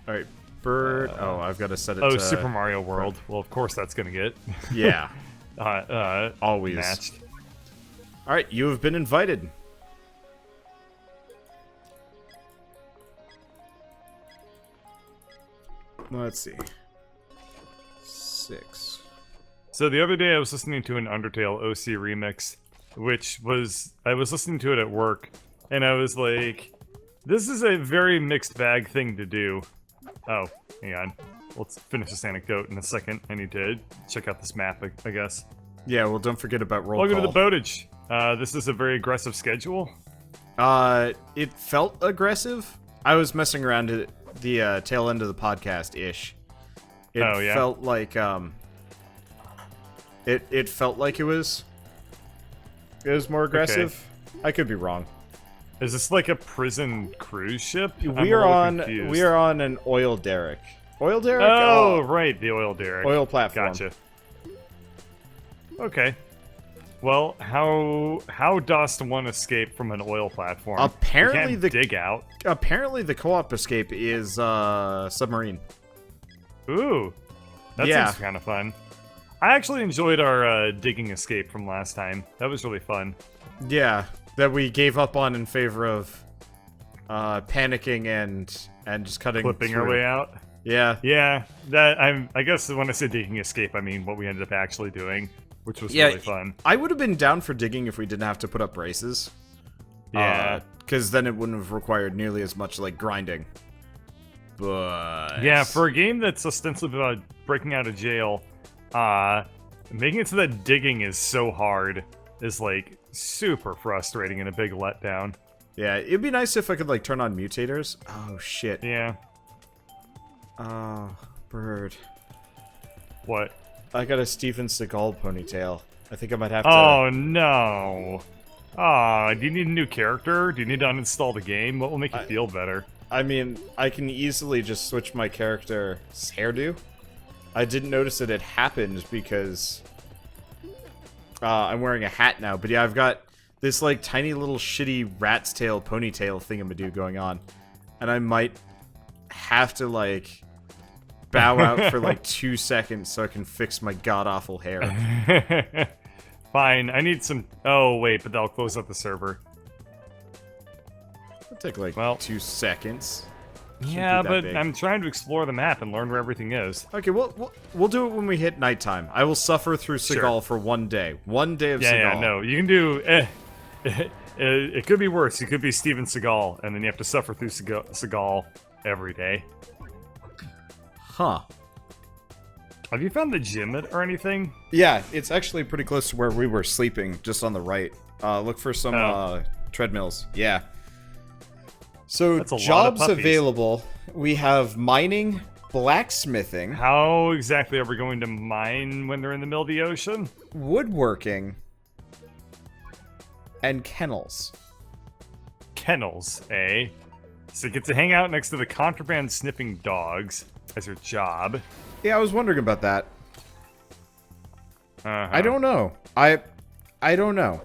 All right, bird. Oh, I've got to set it Oh, to... Super Mario World. Well, of course that's gonna get Yeah, always. matched. All right, you have been invited. Let's see. 6. So the other day I was listening to an Undertale OC remix, which was I was listening to it at work, and I was like, "This is a very mixed bag thing to do." Oh, hang on. Let's finish this anecdote in a second. I need to check out this map, I guess. Yeah, well, don't forget about roll Welcome call. to the boatage. This is a very aggressive schedule. It felt aggressive. I was messing around at the tail end of the podcast-ish. It Oh, yeah? felt like, It felt like it was more aggressive. I could be wrong. Is this like a prison cruise ship? I'm a We are little on confused. an oil derrick. Oil derrick? Oh, right, the oil derrick. Oil platform. Gotcha. Okay. Well, how dost one escape from an oil platform? Apparently you can't dig out. Apparently the co-op escape is submarine. Ooh, that Yeah. seems kind of fun. I actually enjoyed our digging escape from last time. That was really fun. Yeah, that we gave up on in favor of panicking and just cutting Clipping our through. way out. Yeah. Yeah, I guess when I say digging escape, I mean what we ended up actually doing, which was Yeah, really fun. I would have been down for digging if we didn't have to put up braces. Yeah. Because then it wouldn't have required nearly as much, like, grinding. But... Yeah, for a game that's ostensibly about breaking out of jail, making it so that digging is so hard is, like, super frustrating and a big letdown. Yeah, it'd be nice if I could, like, turn on mutators. Oh, shit. Yeah. Oh, bird. What? I got a Steven Seagal ponytail. I think I might have to... Oh, no. Ah, do you need a new character? Do you need to uninstall the game? What will make you feel better? I mean, I can easily just switch my character's hairdo. I didn't notice that it happened because I'm wearing a hat now. But yeah, I've got this like tiny little shitty rat's tail ponytail thingamadoo going on. And I might have to like bow out for like 2 seconds so I can fix my god-awful hair. Fine, I need some... Oh, wait, but that'll close up the server. It'll take like Well. 2 seconds. Yeah, be that but big. I'm trying to explore the map and learn where everything is. Okay, we'll do it when we hit nighttime. I will suffer through Seagal for 1 day. 1 day of Seagal. Yeah, no, you can do... it could be worse. You could be Steven Seagal, and then you have to suffer through Seagal every day. Huh. Have you found the gym or anything? Yeah, it's actually pretty close to where we were sleeping, just on the right. Look for some treadmills. Yeah. So, That's a lot of jobs puppies. available. We have mining, blacksmithing, How exactly are we going to mine when they're in the middle of the ocean? woodworking, and kennels. Kennels, eh? So you get to hang out next to the contraband sniffing dogs as your job. Yeah, I was wondering about that. Uh-huh. I don't know. I don't know.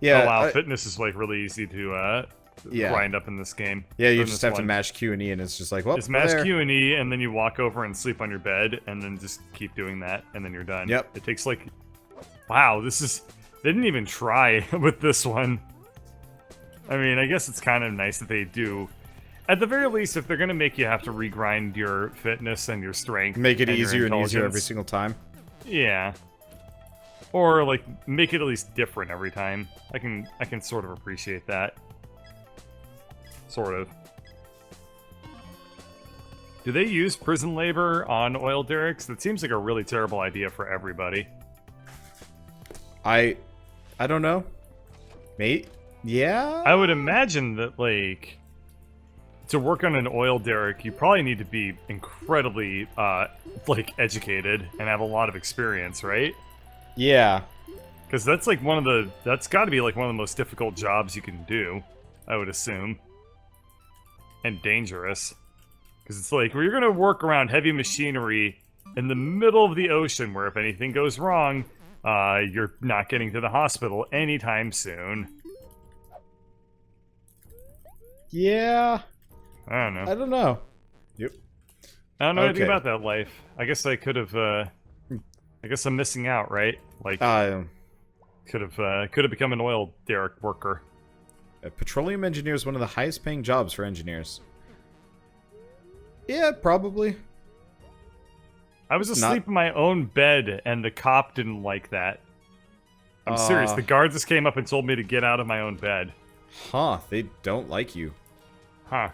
Yeah. Oh wow, fitness is like really easy to Yeah. grind up in this game. Yeah, you Or in just this have to one. mash Q and E, and it's just like, well, Just mash there. Q and E, and then you walk over and sleep on your bed, and then just keep doing that, and then you're done. Yep. It takes like... Wow, this is... They didn't even try with this one. I mean, I guess it's kind of nice that they do. At the very least, if they're going to make you have to regrind your fitness and your strength... Make it and your easier and easier every intelligence, single time. Yeah. Or, like, make it at least different every time. I can sort of appreciate that. Sort of. Do they use prison labor on oil derricks? That seems like a really terrible idea for everybody. I don't know. Mate? Yeah? I would imagine that, like, to work on an oil derrick, you probably need to be incredibly, like, educated and have a lot of experience, right? Yeah. Because that's, like, that's gotta be, like, one of the most difficult jobs you can do, I would assume. And dangerous. Because it's like, well, you're gonna work around heavy machinery in the middle of the ocean, where if anything goes wrong, you're not getting to the hospital anytime soon. Yeah. I don't know. I don't know. Yep. I don't know anything Okay. about that life. I guess I could have. I guess I'm missing out, right? Like, could have become an oil derrick worker. A petroleum engineer is one of the highest paying jobs for engineers. Yeah, probably. I was asleep in my own bed, and the cop didn't like that. I'm serious. The guard just came up and told me to get out of my own bed. Huh, they don't like you. Huh.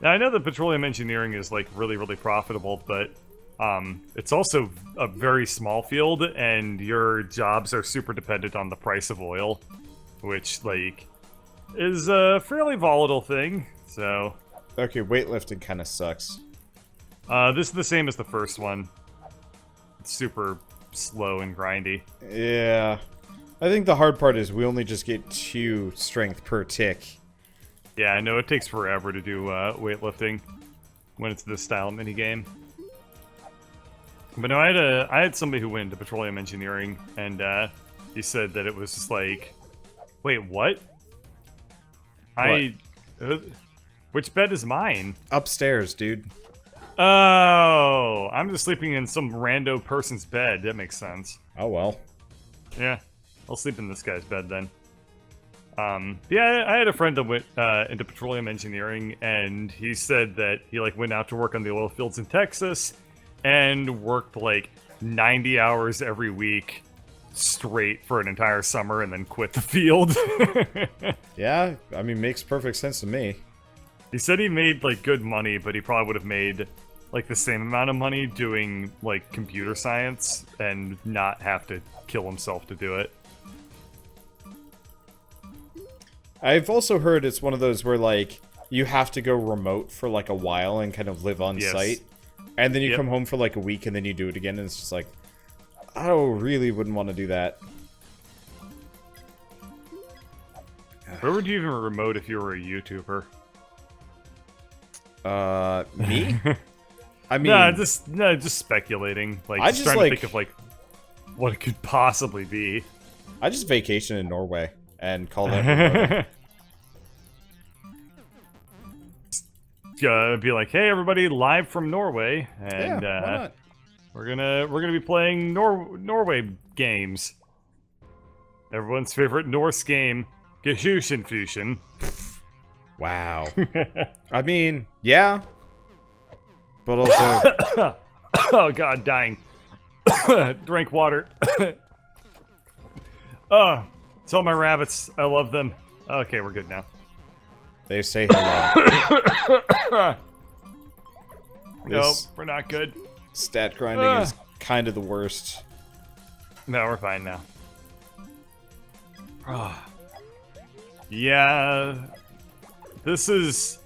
Now, I know that petroleum engineering is, like, really, really profitable, but it's also a very small field, and your jobs are super dependent on the price of oil, which, like, is a fairly volatile thing, so... Okay, weightlifting kind of sucks. This is the same as the first one. It's super slow and grindy. Yeah. I think the hard part is we only just get 2 strength per tick. Yeah, I know it takes forever to do weightlifting when it's this style minigame. But no, I had somebody who went into petroleum engineering, and he said that it was just like, wait, what? Which bed is mine? Upstairs, dude. Oh, I'm just sleeping in some rando person's bed. That makes sense. Oh well. Yeah, I'll sleep in this guy's bed then. Yeah, I had a friend that went into petroleum engineering, and he said that he like went out to work on the oil fields in Texas, and worked like 90 hours every week straight for an entire summer, and then quit the field. Yeah, I mean, makes perfect sense to me. He said he made like good money, but he probably would have made like the same amount of money doing like computer science and not have to kill himself to do it. I've also heard it's one of those where, like, you have to go remote for, like, a while and kind of live on site. And then you come home for, like, a week and then you do it again, and it's just like, I really wouldn't want to do that. Where would you even remote if you were a YouTuber? Me? I mean... No, just speculating. Like, I just just, trying to think of, like, what it could possibly be. I just vacation in Norway and call that remote. Be like, hey everybody, live from Norway, and Yeah, why not? we're gonna be playing Norway games. Everyone's favorite Norse game, Fusion. Wow. I mean, yeah. But also... Oh god, dying. Drink water. Oh, tell my rabbits I love them. Okay, we're good now. They say hello. Nope, we're not good. Stat grinding is kind of the worst. No, we're fine now. Yeah, this is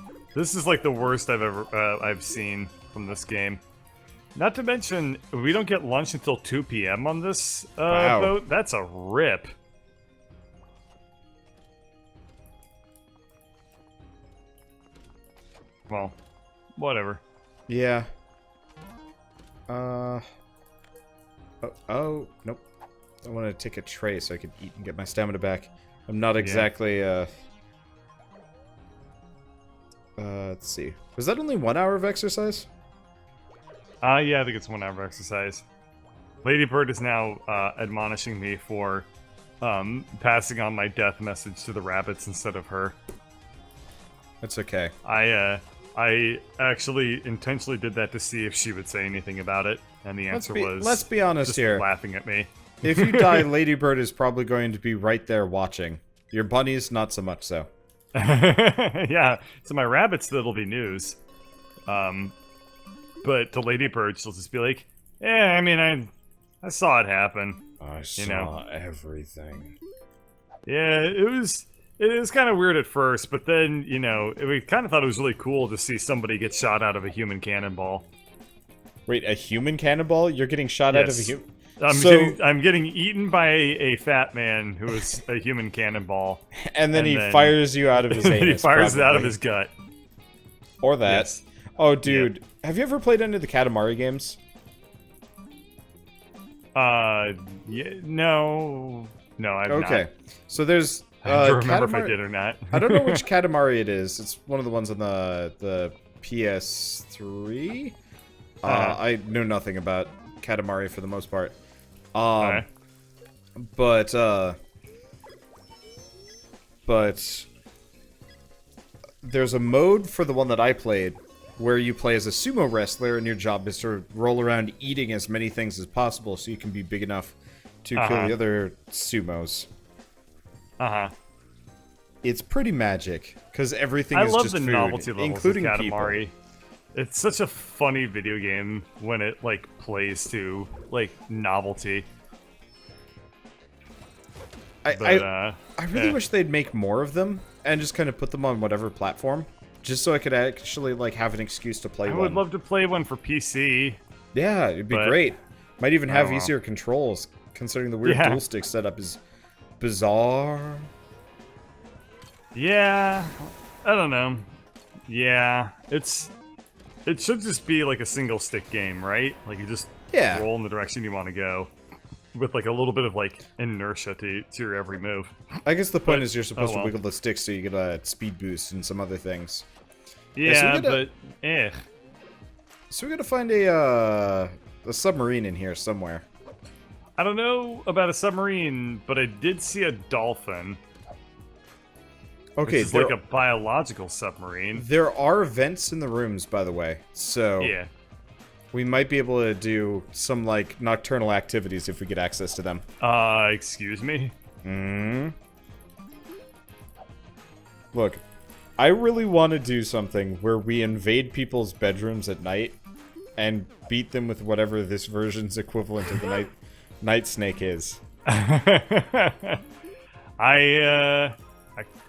like the worst I've seen from this game. Not to mention, we don't get lunch until 2 p.m. on this boat. That's a rip. Well, whatever. Yeah. Oh, nope. I want to take a tray so I can eat and get my stamina back. I'm not exactly, let's see. Was that only 1 hour of exercise? Yeah, I think it's 1 hour of exercise. Ladybird is now, admonishing me for, passing on my death message to the rabbits instead of her. That's okay. I actually intentionally did that to see if she would say anything about it, and the answer was... Let's be honest just here. Laughing at me. If you die, Ladybird is probably going to be right there watching. Your bunnies, not so much so. Yeah, so my rabbits, that'll be news. But to Ladybird, she'll just be like, yeah, I mean, I saw it happen. I saw everything. Yeah, it was kind of weird at first, but then, you know, we kind of thought it was really cool to see somebody get shot out of a human cannonball. Wait, a human cannonball? You're getting shot out of a human... I'm getting eaten by a fat man who is a human cannonball. And then he fires you out of his anus. He fires it out of his gut. Or that. Yes. Oh, dude. Yeah. Have you ever played any of the Katamari games? Yeah, no, I've not. Okay. So there's I have to remember if I Katamari- did or not. I don't know which Katamari it is. It's one of the ones on the PS3. I know nothing about Katamari for the most part. Okay. But there's a mode for the one that I played where you play as a sumo wrestler and your job is to roll around eating as many things as possible so you can be big enough to kill the other sumos. It's pretty magic because everything is just food, I love the novelty levels including of Katamari. people. It's such a funny video game when it like plays to like novelty. I really wish they'd make more of them and just kind of put them on whatever platform, just so I could actually like have an excuse to play one. I would love to play one for PC. Yeah, it'd be great. Might even have know. easier controls, considering the weird dual stick setup is bizarre. Yeah, I don't know. Yeah, it should just be like a single stick game, right? Like you just roll in the direction you want to go, with like a little bit of like inertia to your every move. I guess the point is you're supposed to wiggle the stick so you get a speed boost and some other things. Yeah, So we gotta find a submarine in here somewhere. I don't know about a submarine, but I did see a dolphin. Okay, it's like a biological submarine. There are vents in the rooms, by the way, so yeah, we might be able to do some like nocturnal activities if we get access to them. Excuse me? Look, I really want to do something where we invade people's bedrooms at night and beat them with whatever this version's equivalent of the night snake is.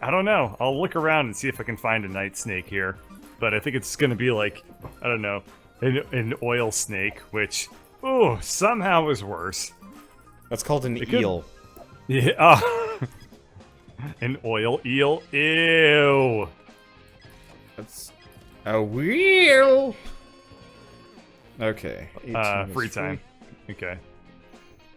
I don't know. I'll look around and see if I can find a night snake here. But I think it's gonna be like, I don't know, an oil snake, which, somehow is worse. That's called an eel. Yeah. An oil eel. Ew. That's a wheel. Okay. Free time. Okay.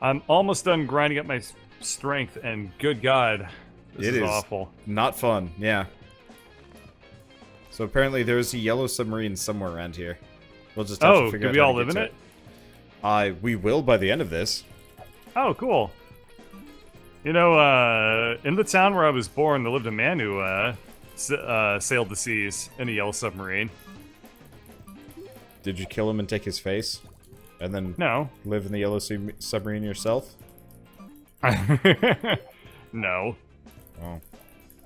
I'm almost done grinding up my strength, and good God, this is awful. Not fun, yeah. So apparently there's a yellow submarine somewhere around here. We'll just have to figure out do we how all to live get in to it? We will by the end of this. Oh, cool. You know, in the town where I was born, there lived a man who sailed the seas in a yellow submarine. Did you kill him and take his face? And then live in the yellow submarine yourself? No. Oh.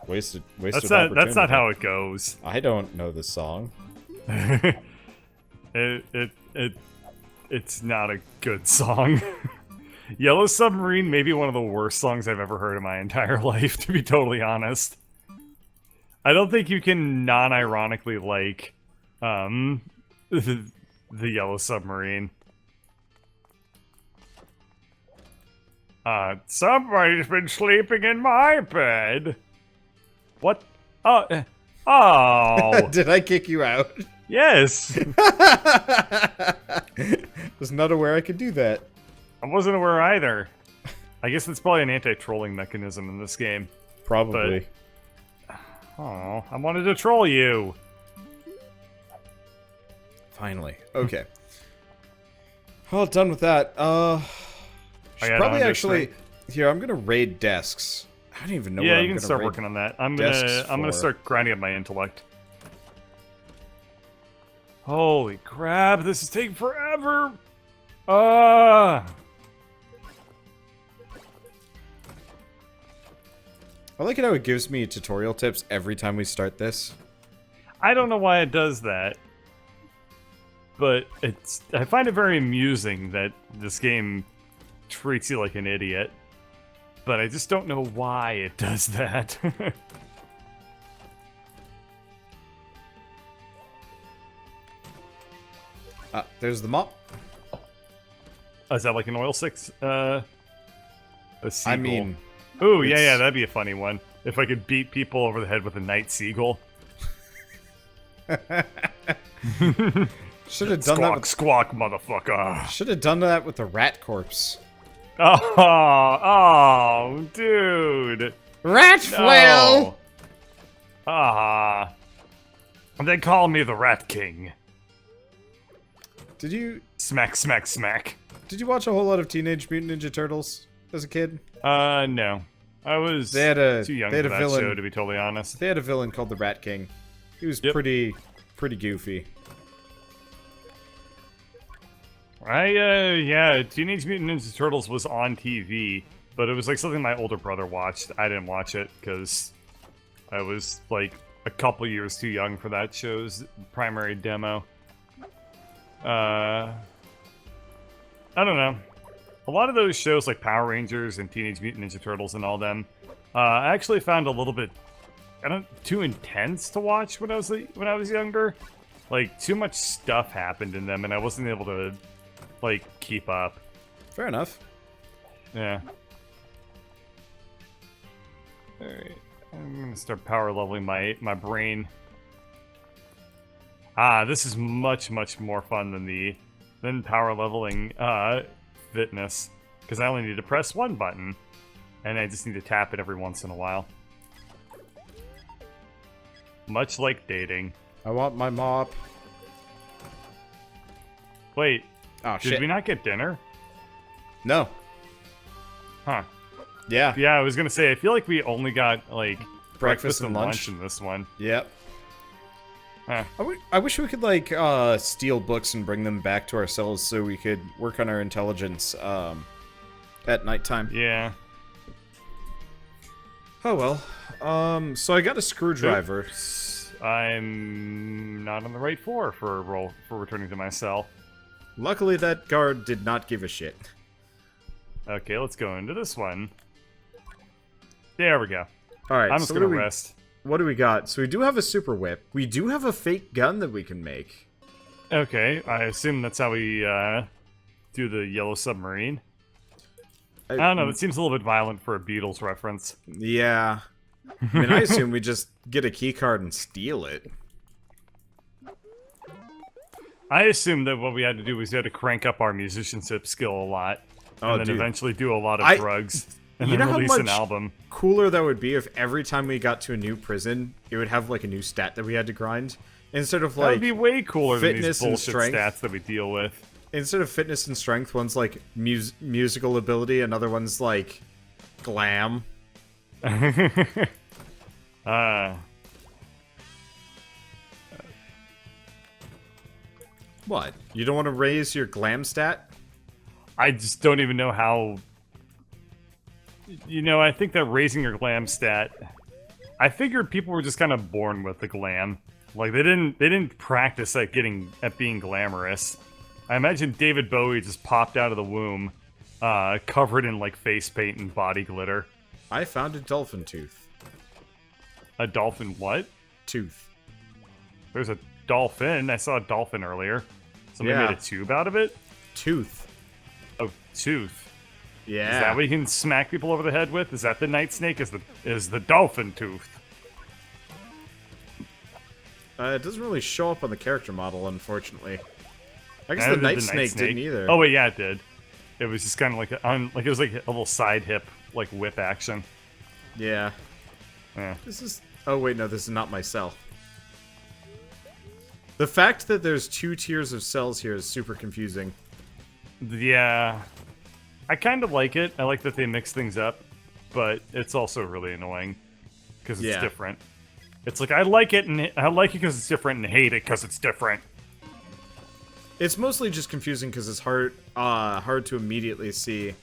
Wasted that's opportunity. That's not how it goes. I don't know this song. It's not a good song. Yellow Submarine may be one of the worst songs I've ever heard in my entire life, to be totally honest. I don't think you can non-ironically like the Yellow Submarine. Somebody's been sleeping in my bed. What? Oh. Did I kick you out? Yes. Was not aware I could do that. I wasn't aware either. I guess that's probably an anti-trolling mechanism in this game. Probably. Oh, I wanted to troll you. Finally. Okay. Well, done with that. Should probably actually... Here, I'm gonna raid desks. I don't even know what I'm you can start working on that. I'm gonna start grinding up my intellect. Holy crap, this is taking forever! I like it how it gives me tutorial tips every time we start this. I don't know why it does that. But I find it very amusing that this game treats you like an idiot. But I just don't know why it does that. There's the mop. Oh, is that like an oil six? A seagull. I mean... Ooh, yeah, that'd be a funny one. If I could beat people over the head with a night seagull. Should have done that with... Squawk, motherfucker. Should have done that with the rat corpse. Oh, dude. Rat flail! Ah. They call me the Rat King. Did you Smack, smack, smack. Did you watch a whole lot of Teenage Mutant Ninja Turtles as a kid? No. I was They had a too young they had for a that villain. show, to be totally honest. They had a villain called the Rat King. He was pretty goofy. Yeah, Teenage Mutant Ninja Turtles was on TV, but it was like something my older brother watched. I didn't watch it because I was like a couple years too young for that show's primary demo. I don't know. A lot of those shows like Power Rangers and Teenage Mutant Ninja Turtles and all them, I actually found a little bit, too intense to watch when I was younger. Like, too much stuff happened in them, and I wasn't able to, like, keep up. Fair enough. Yeah. Alright. I'm gonna start power leveling my brain. This is much, much more fun than power leveling, fitness. Because I only need to press one button. And I just need to tap it every once in a while. Much like dating. I want my mop. Wait. Oh, Did shit. we not get dinner? No. Huh. Yeah. Yeah, I was gonna say, I feel like we only got, like, Breakfast and lunch in this one. Yep. Huh. I wish we could, like, steal books and bring them back to ourselves so we could work on our intelligence, at nighttime. Yeah. Oh, well. So I got a screwdriver. Oops. I'm not on the right floor for returning to my cell. Luckily, that guard did not give a shit. Okay, let's go into this one. There we go. Alright, I'm just gonna rest. What do we got? So we do have a super whip. We do have a fake gun that we can make. Okay, I assume that's how we do the yellow submarine. I don't know, it seems a little bit violent for a Beatles reference. Yeah. I mean, I assume we just get a key card and steal it. I assumed that what we had to do was we had to crank up our musicianship skill a lot. Oh, And then dude. eventually do a lot of drugs. And You then know how release an much album. cooler that would be if every time we got to a new prison, it would have, like, a new stat that we had to grind? Instead of, That like, would be way cooler than these fitness and bullshit strength. stats that we deal with. Instead of fitness and strength, one's, like, musical ability, another one's, like, glam. What? You don't want to raise your glam stat? I just don't even know how... You know, I think that raising your glam stat... I figured people were just kind of born with the glam. Like, they didn't practice at being glamorous. I imagine David Bowie just popped out of the womb, covered in, like, face paint and body glitter. I found a dolphin tooth. A dolphin what? Tooth. There's a dolphin. I saw a dolphin earlier. Somebody Yeah. made a tube out of it? Tooth. Oh, tooth. Yeah. Is that what you can smack people over the head with? Is that the night snake? Is the dolphin tooth? It doesn't really show up on the character model, unfortunately. I guess Neither the did night snake didn't either. Oh wait, yeah, it did. It was just kind of like it was like a little side hip, like whip action. Yeah. Yeah. This is... Oh, wait, no, this is not my cell. The fact that there's 2 tiers of cells here is super confusing. Yeah. I kind of like it. I like that they mix things up, but it's also really annoying because it's different. It's like I like it because it's different, and hate it because it's different. It's mostly just confusing because it's hard to immediately see.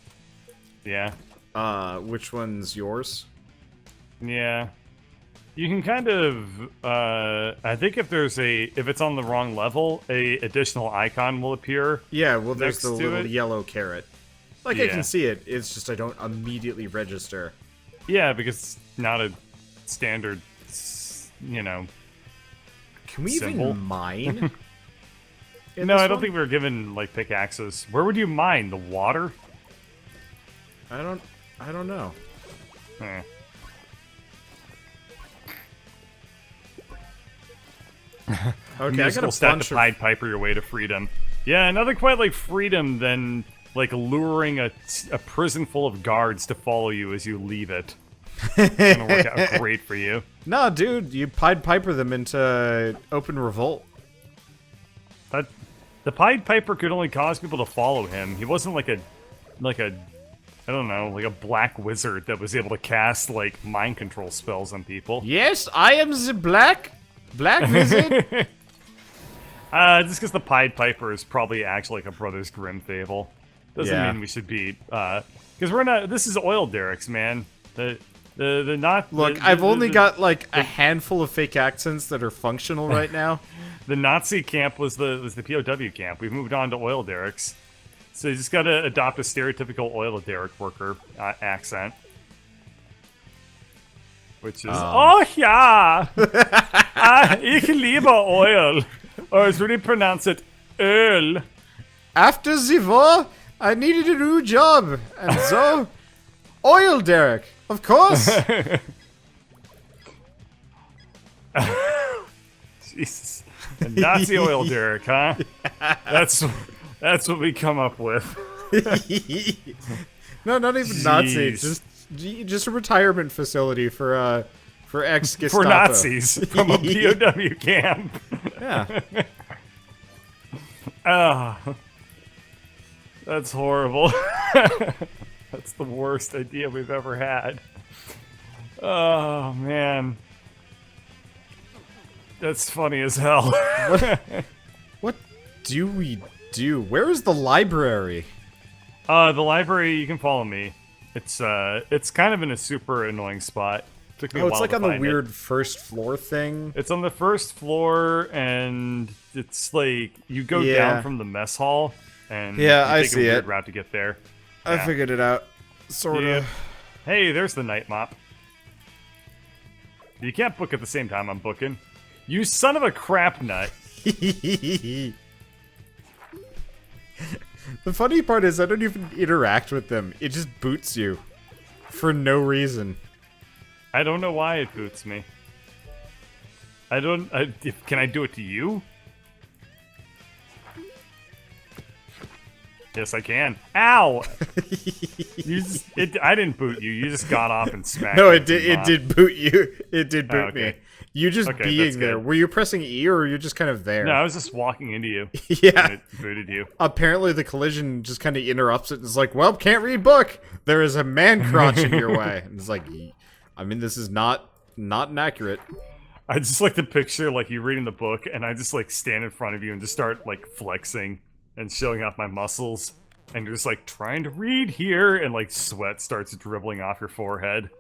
Yeah. Which one's yours? Yeah. You can kind of, I think if it's on the wrong level, a additional icon will appear. Yeah, well, there's the next to little it. yellow carrot. Like, I Yeah. can see it, it's just I don't immediately register. Yeah, because it's not a standard, you know. Can we Symbol? even mine? No, I don't think we were given, like, pickaxes. Where would you mine? The water? I don't know. Eh. Okay, I got Musical a stat bunch to of... Pied Piper your way to freedom. Yeah, nothing quite like freedom than, like, luring a prison full of guards to follow you as you leave it. It's gonna work out great for you. No, dude, you Pied Piper them into open revolt. The Pied Piper could only cause people to follow him. He wasn't like a, I don't know, like a black wizard that was able to cast like mind control spells on people. Yes, I am the black wizard. Just because the Pied Piper is probably actually like a Brothers Grimm fable, doesn't Yeah. mean we should be. Because we're not. This is oil derricks, man. The not. Look, I've only got like a handful of fake accents that are functional right now. The Nazi camp was the POW camp. We've moved on to oil derricks. So you just gotta adopt a stereotypical oil derrick worker accent. Which is, oh ja! Ich liebe oil! Or as we pronounce it, Öl. After the war, I needed a new job, and so, oil derrick, of course. Jesus. A Nazi oil derrick, huh? That's what we come up with. No, not even Nazi. Just a retirement facility for ex-Gestapo. For Nazis from a POW camp. Yeah. That's horrible. That's the worst idea we've ever had. Oh, man. That's funny as hell. What do we do? Where is the library? The library, you can follow me. It's kind of in a super annoying spot. Took me a Oh, while it's like to on the find it. weird first floor thing. It's on the first floor, and it's like you go down from the mess hall, and Yeah, you I take see a weird it. route to get there. I Yeah. figured it out. Sort Yeah. of. Hey, there's the night mop. You can't book at the same time I'm booking. You son of a crap nut. The funny part is I don't even interact with them. It just boots you. For no reason. I don't know why it boots me. Can I do it to you? Yes, I can. Ow! I didn't boot you. You just got off and smacked. No, into it did boot you. It did boot okay. me. You just Okay, being that's there. good. Were you pressing E or were you just kind of there? No, I was just walking into you. Yeah. And it booted you. Apparently the collision just kind of interrupts it and is like, well, can't read book. There is a man crotch in your way. And it's like, I mean, this is not inaccurate. I just like the picture, like you reading the book, and I just like stand in front of you and just start like flexing and showing off my muscles. And you're just like trying to read here, and like sweat starts dribbling off your forehead.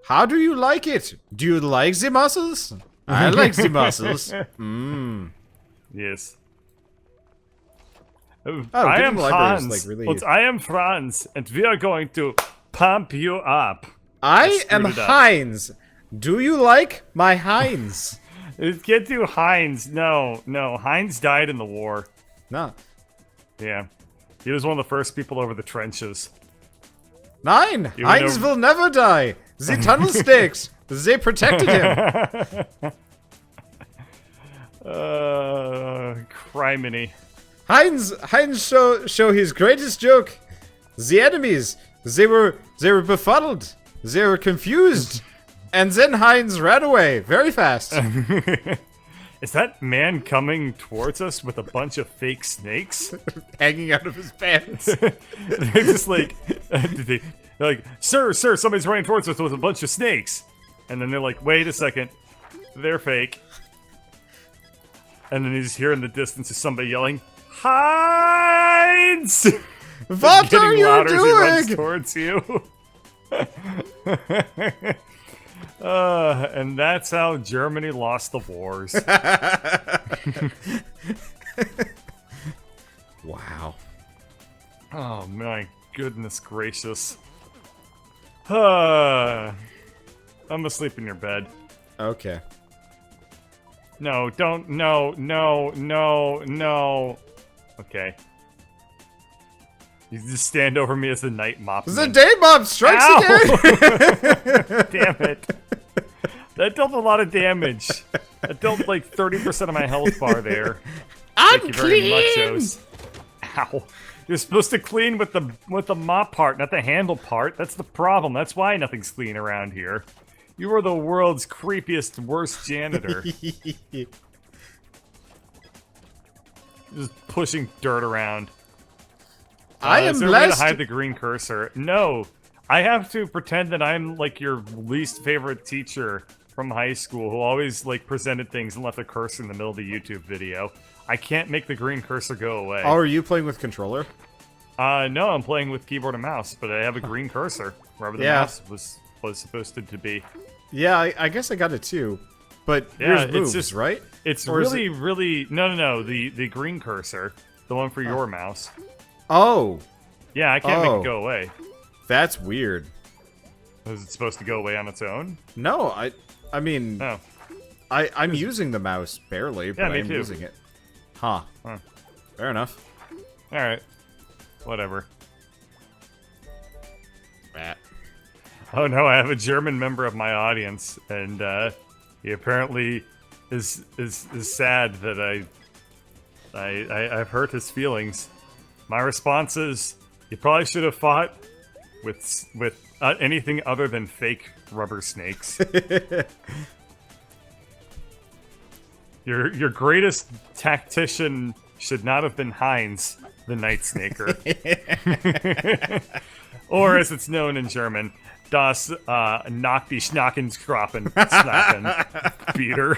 How do you like it? Do you like the muscles? I like the muscles. Yes. Oh, I getting am the library is, Hans. like, really- And I am Franz, and we are going to pump you up. I am screwed it up. Heinz. Do you like my Heinz? It can't do Heinz. No. Heinz died in the war. No. Yeah. He was one of the first people over the trenches. Nein! Even Heinz though- will never die! The tunnel stakes! They protected him! Criminy. Heinz show his greatest joke. The enemies, they were befuddled. They were confused. And then Heinz ran away very fast. Is that man coming towards us with a bunch of fake snakes? Hanging out of his pants. They're just like, they're like, sir, somebody's running towards us with a bunch of snakes. And then they're like, wait a second, they're fake. And then you just hear in the distance is somebody yelling, Heinz! What are Getting you louder as he runs doing? towards you. And that's how Germany lost the wars. Wow. Oh my goodness gracious. I'm asleep in your bed. Okay. No, don't. No. Okay. You just stand over me as the night mop. The day mob strikes again! Damn it. That dealt a lot of damage. That dealt like 30% of my health bar there. Thank you very much, Oz. Ow. You're supposed to clean with the mop part, not the handle part. That's the problem. That's why nothing's clean around here. You are the world's creepiest, worst janitor. Just pushing dirt around. I am is there a way to blessed. hide the green cursor? No. I have to pretend that I'm like your least favorite teacher from high school who always like presented things and left a cursor in the middle of the YouTube video. I can't make the green cursor go away. Oh, are you playing with controller? No, I'm playing with keyboard and mouse, but I have a green cursor wherever the mouse was supposed to be. Yeah, I guess I got it too. But Yeah, here's moves, it's just right? It's Or is really no. The green cursor, the one for your mouse. Oh, Yeah, I can't make it go away. that's weird. Is it supposed to go away on its own? No, I mean, No. I'm using the mouse barely, but me I'm too. using it. Huh. Fair enough. All right. Whatever. Oh no, I have a German member of my audience, and he apparently is sad that I've hurt his feelings. My response is, you probably should have fought with anything other than fake rubber snakes. Your greatest tactician should not have been Heinz, the Night Snaker. Or as it's known in German, das knock die Schnackenskrappen Snacken Beater.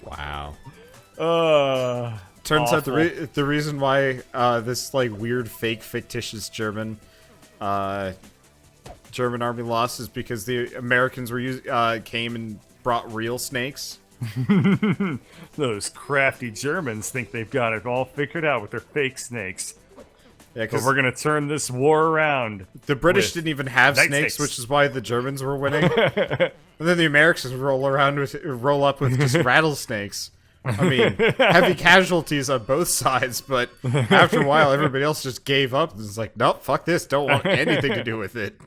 Wow. Turns Awful. out the reason why this like weird fake fictitious German army lost is because the Americans came and brought real snakes. Those crafty Germans think they've got it all figured out with their fake snakes. Yeah, But because we're gonna turn this war around. the British with didn't even have night snakes, snakes. which is why the Germans were winning. And then the Americans roll up with just rattlesnakes. I mean, heavy casualties on both sides, but after a while, everybody else just gave up. It's like, nope, fuck this. Don't want anything to do with it.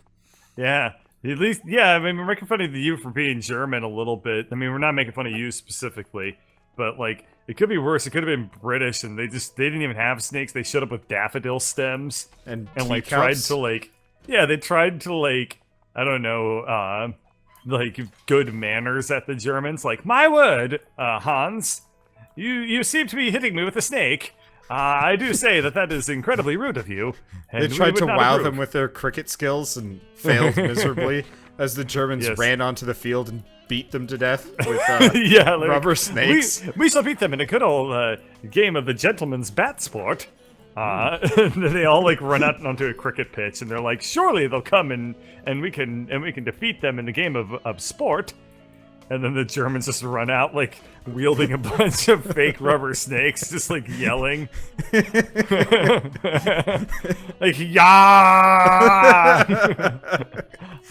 Yeah. At least, yeah, I mean, we're making fun of you for being German a little bit. I mean, we're not making fun of you specifically, but, like, it could be worse. It could have been British, and they didn't even have snakes. They showed up with daffodil stems. And like, teacups. tried to, like... Yeah, they tried to, like, I don't know, like, good manners at the Germans. Like, my word, Hans, you seem to be hitting me with a snake. I do say that is incredibly rude of you. And They tried we to would not wow approve. them with their cricket skills and failed miserably as the Germans Yes. ran onto the field and beat them to death with Yeah, like, rubber snakes. We shall beat them in a good old game of the gentleman's bat sport. They all like run out onto a cricket pitch, and they're like, "Surely they'll come and we can defeat them in a game of sport." And then the Germans just run out, like, wielding a bunch of fake rubber snakes, just, like, yelling. Like, yeah!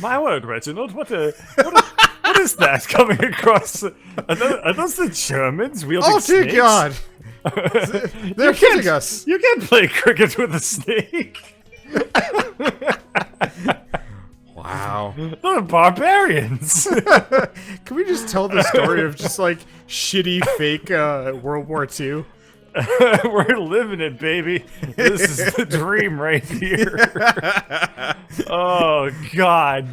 My word, Reginald, what is that coming across? Are those the Germans wielding Oh, dear snakes? God! They're killing us! You can't play cricket with a snake! Wow. They're barbarians! Can we just tell the story of just, like, shitty fake World War II? We're living it, baby. This is the dream right here. Oh, God.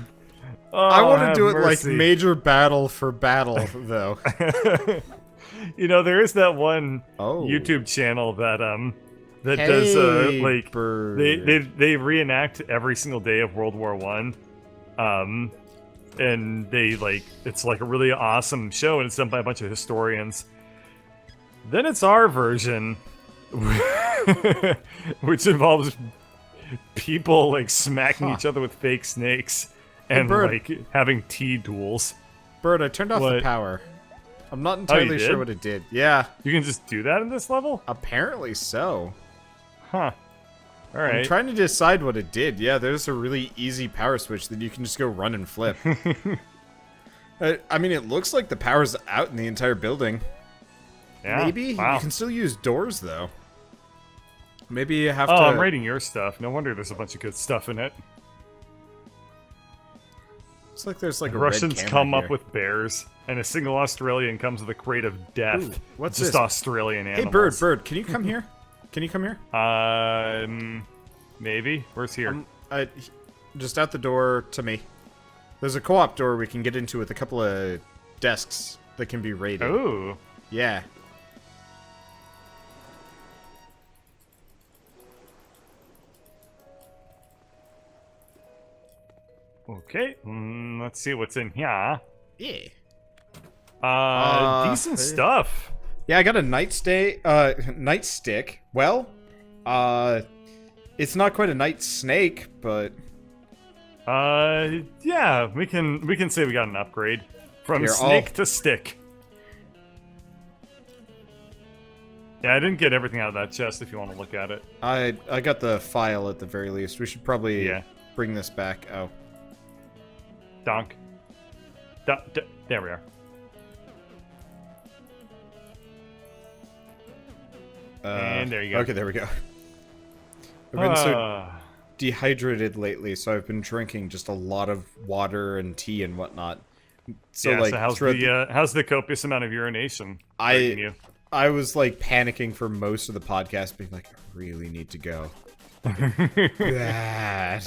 Oh, I want to have do it mercy. like major battle for battle, though. You know, there is that one Oh. YouTube channel that that Hey, does like bird. they reenact every single day of World War One, and they like it's like a really awesome show, and it's done by a bunch of historians. Then it's our version, which involves people like smacking each other with fake snakes and Bird. like having tea duels. Bird, I turned off the What? power. I'm not entirely did? sure what it did. Yeah, You can just do that in this level? apparently so. Huh. All right. I'm trying to decide what it did. Yeah, there's a really easy power switch that you can just go run and flip. I mean, it looks like the power's out in the entire building. Yeah. Maybe? Wow. You can still use doors, though. Maybe you have Oh, to... I'm rating your stuff. No wonder there's a bunch of good stuff in it. Looks like there's like a Russians red come camera up here. with bears, and a single Australian comes with a crate of death. Ooh, what's Just this? Australian animals. Hey, Bird, can you come here? Can you come here? Maybe. Where's here? Just out the door to me. There's a co-op door we can get into with a couple of desks that can be raided. Oh. Yeah. Okay. Let's see what's in here. Yeah. Decent stuff. Yeah, I got a nightstick. Well, it's not quite a night snake, but yeah, we can say we got an upgrade from Here, snake to stick. Yeah, I didn't get everything out of that chest. If you want to look at it, I got the file at the very least. We should probably bring this back. Oh, donk. There we are. And there you go. Okay, there we go. I've been so dehydrated lately, so I've been drinking just a lot of water and tea and whatnot. So yeah, like, so how's the copious amount of urination? I was like panicking for most of the podcast, being like, I really need to go. I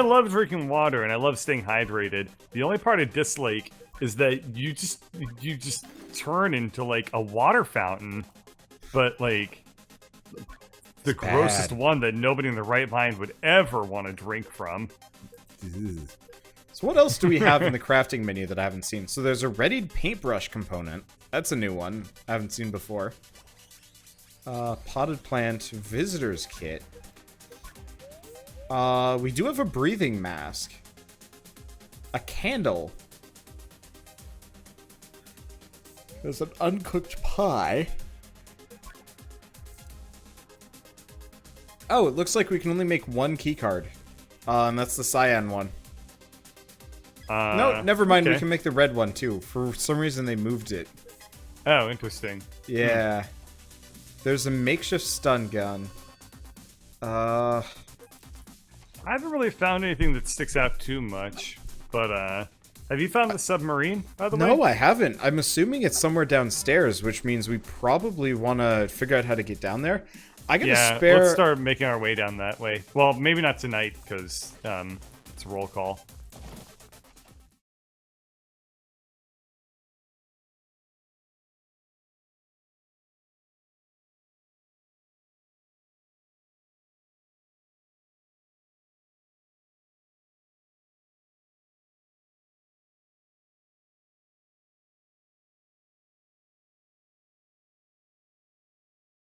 love drinking water and I love staying hydrated. The only part I dislike is that you just turn into like a water fountain, but like the grossest one that nobody in their right mind would ever want to drink from. So what else do we have in the crafting menu that I haven't seen? So there's a readied paintbrush component. That's a new one I haven't seen before. Potted plant visitor's kit. We do have a breathing mask. A candle. There's an uncooked pie. Oh, it looks like we can only make one keycard. And that's the cyan one. No, never mind. Okay. We can make the red one, too. For some reason, they moved it. Oh, interesting. Yeah. There's a makeshift stun gun. I haven't really found anything that sticks out too much, but have you found the submarine, by the way? No, I haven't. I'm assuming it's somewhere downstairs, which means we probably want to figure out how to get down there. I got a spare... let's start making our way down that way. Well, maybe not tonight, because it's a roll call.